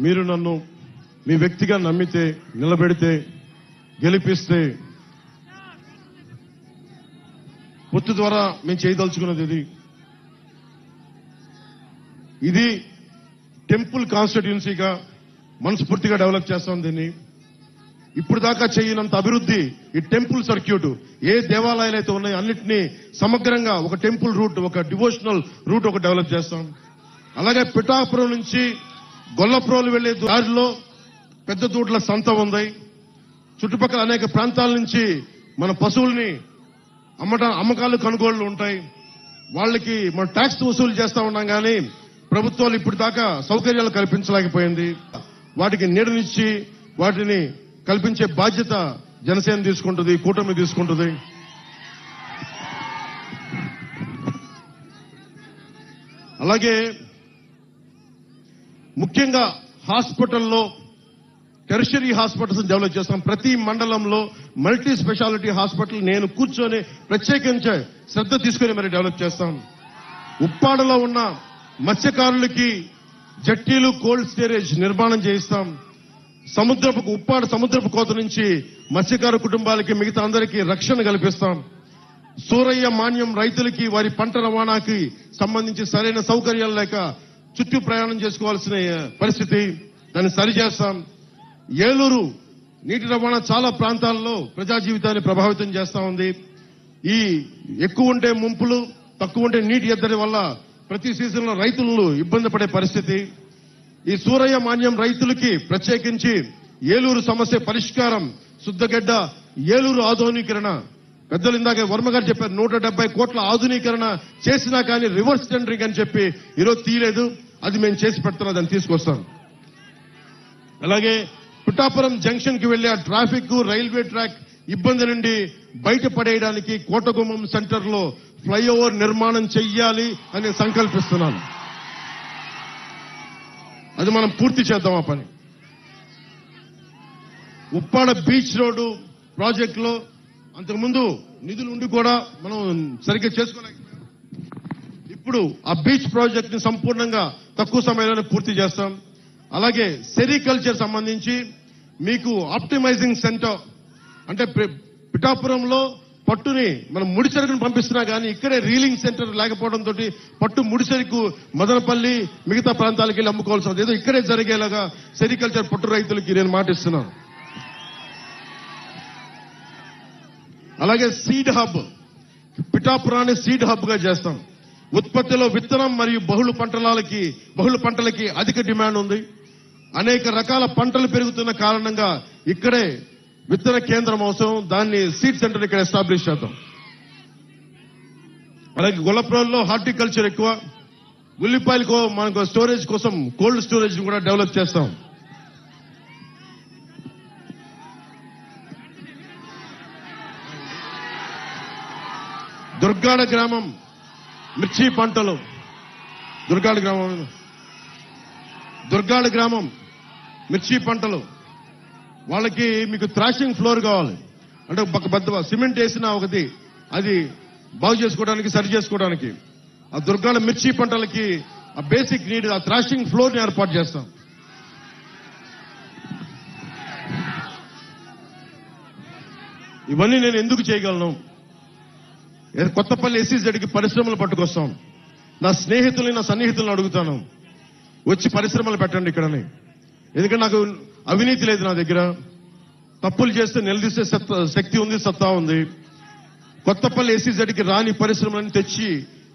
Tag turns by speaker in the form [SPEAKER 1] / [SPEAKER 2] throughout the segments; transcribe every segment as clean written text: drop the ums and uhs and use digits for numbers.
[SPEAKER 1] మీరు నన్ను మీ వ్యక్తిగా నమ్మితే, నిలబెడితే, గెలిపిస్తే పొత్తు ద్వారా మేము చేయదలుచుకున్నది ఇది టెంపుల్ కాన్స్టిట్యుయెన్సీగా మనస్ఫూర్తిగా డెవలప్ చేస్తాం. దీన్ని ఇప్పుడు దాకా చేయనంత అభివృద్ధి ఈ టెంపుల్ సర్క్యూట్, ఏ దేవాలయాలు అయితే ఉన్నాయో అన్నింటినీ సమగ్రంగా ఒక టెంపుల్ రూట్, ఒక డివోషనల్ రూట్ ఒక డెవలప్ చేస్తాం. అలాగే పిఠాపురం నుంచి గొల్లప్రోలు వెళ్లే దారిలో పెద్ద దూడ్ల సంత ఉంది. చుట్టుపక్కల అనేక ప్రాంతాల నుంచి మన పశువుల్ని అమ్మకాలు కొనుగోళ్లు ఉంటాయి. వాళ్ళకి మనం ట్యాక్స్ వసూలు చేస్తా ఉన్నాం, కానీ ప్రభుత్వాలు ఇప్పుడు దాకా సౌకర్యాలు కల్పించలేకపోయింది. వాటికి నీడనిచ్చి వాటిని కల్పించే బాధ్యత జనసేన తీసుకుంటుంది, కూటమి తీసుకుంటుంది. అలాగే ముఖ్యంగా హాస్పిటల్లో టెరిషరీ హాస్పిటల్స్ డెవలప్ చేస్తాం. ప్రతి మండలంలో మల్టీ స్పెషాలిటీ హాస్పిటల్ నేను కూర్చొని ప్రత్యేకించే శ్రద్ధ తీసుకుని మరి డెవలప్ చేస్తాం. ఉప్పాడలో ఉన్న మత్స్యకారులకి జట్టీలు, కోల్డ్ స్టోరేజ్ నిర్మాణం చేయిస్తాం. ఉప్పాడ సముద్రపు కోత నుంచి మత్స్యకారు కుటుంబాలకి, మిగతా అందరికీ రక్షణ కల్పిస్తాం. సూరయ్య మాన్యం రైతులకి వారి పంట రవాణాకి సంబంధించి సరైన సౌకర్యాలు లేక చుట్టూ ప్రయాణం చేసుకోవాల్సిన పరిస్థితి, దాన్ని సరిచేస్తాం. ఏలూరు నీటి రవాణా చాలా ప్రాంతాల్లో ప్రజా జీవితాన్ని ప్రభావితం చేస్తా ఉంది. ఈ ఎక్కువ ఉంటే ముంపులు, తక్కువ ఉంటే నీటి ఎద్దడి వల్ల ప్రతి సీజన్లో రైతులు ఇబ్బంది పడే పరిస్థితి. ఈ సూరయ్య మాన్యం రైతులకి ప్రత్యేకించి ఏలూరు సమస్య పరిష్కారం, శుద్ధగడ్డ ఏలూరు ఆధునీకరణ, పెద్దలు ఇందాక వర్మ గారు చెప్పారు 170 కోట్ల ఆధునీకరణ చేసినా కానీ రివర్స్ టెండరింగ్ అని చెప్పి ఈరోజు తీయలేదు. అది మేము చేసి పెడుతున్నా, దాన్ని తీసుకొస్తాం. అలాగే పిఠాపురం జంక్షన్ కి వెళ్లే ట్రాఫిక్, రైల్వే ట్రాక్ ఇబ్బంది నుండి బయటపడేయడానికి కోటగుమ్మం సెంటర్ లో ఫ్లైఓవర్ నిర్మాణం చెయ్యాలి అని సంకల్పిస్తున్నాను. అది మనం పూర్తి చేద్దాం ఆ పని. ఉప్పాడ బీచ్ రోడ్డు ప్రాజెక్ట్ లో అంతకుముందు నిధులు ఉండి కూడా మనం సరిగ్గా చేసుకోలేకపోయాం. ఇప్పుడు ఆ బీచ్ ప్రాజెక్ట్ ని సంపూర్ణంగా తక్కువ సమయంలోనే పూర్తి చేస్తాం. అలాగే సెరికల్చర్ సంబంధించి మీకు ఆప్టిమైజింగ్ సెంటర్, అంటే పిఠాపురంలో పట్టుని మనం ముడిసరుకుని పంపిస్తున్నా కానీ ఇక్కడే రీలింగ్ సెంటర్ లేకపోవడంతో పట్టు ముడిసరుకు మదనపల్లి మిగతా ప్రాంతాలకి వెళ్ళి అమ్ముకోవాల్సి ఉంది. ఏదో ఇక్కడే జరిగేలాగా సెరికల్చర్ పట్టు రైతులకి నేను మాటిస్తున్నాను. అలాగే సీడ్ హబ్, పిఠాపురాన్ని సీడ్ హబ్ గా చేస్తాం. ఉత్పత్తిలో విత్తనం మరియు బహుళ పంటలకి అధిక డిమాండ్ ఉంది. అనేక రకాల పంటలు పెరుగుతున్న కారణంగా ఇక్కడే విత్తన కేంద్రం అవసరం. దాన్ని సీడ్ సెంటర్ ఇక్కడ ఎస్టాబ్లిష్ చేద్దాం. అలాగే గొల్లప్రోల్లో హార్టికల్చర్ ఎక్కువ. ఉల్లిపాయలకు మనకు స్టోరేజ్ కోసం కోల్డ్ స్టోరేజ్ కూడా డెవలప్ చేస్తాం. దుర్గాడ గ్రామం మిర్చి పంటలు, దుర్గాడ గ్రామం మిర్చి పంటలు, వాళ్ళకి మీకు థ్రాషింగ్ ఫ్లోర్ కావాలి. అంటే ఒక పెద్ద సిమెంట్ వేసిన ఒకటి అది బాగు చేసుకోవడానికి, సరి చేసుకోవడానికి ఆ దుర్గాడ మిర్చి పంటలకి ఆ బేసిక్ నీడ్, ఆ థ్రాషింగ్ ఫ్లోర్ ని ఏర్పాటు చేస్తాం. ఇవన్నీ నేను ఎందుకు చేయగలను? కొత్తపల్లి ఎస్సీజెడ్కి పరిశ్రమలు పట్టుకొస్తాం. నా స్నేహితుల్ని, నా సన్నిహితులను అడుగుతాను, వచ్చి పరిశ్రమలు పెట్టండి ఇక్కడని. ఎందుకంటే నాకు అవినీతి లేదు, నా దగ్గర తప్పులు చేస్తే నిలదీసే శక్తి ఉంది, సత్తా ఉంది. కొత్తపల్లి ఎస్సీజెడ్కి రాని పరిశ్రమలను తెచ్చి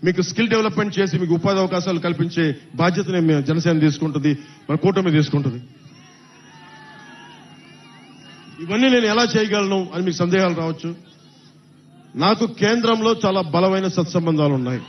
[SPEAKER 1] మీకు స్కిల్ డెవలప్మెంట్ చేసి మీకు ఉపాధి అవకాశాలు కల్పించే బాధ్యతని జనసేన తీసుకుంటుంది, మన కూటమి తీసుకుంటుంది. ఇవన్నీ నేను ఎలా చేయగలను అని మీకు సందేహాలు రావచ్చు. నాకు కేంద్రంలో చాలా బలమైన సత్సంబంధాలు ఉన్నాయి.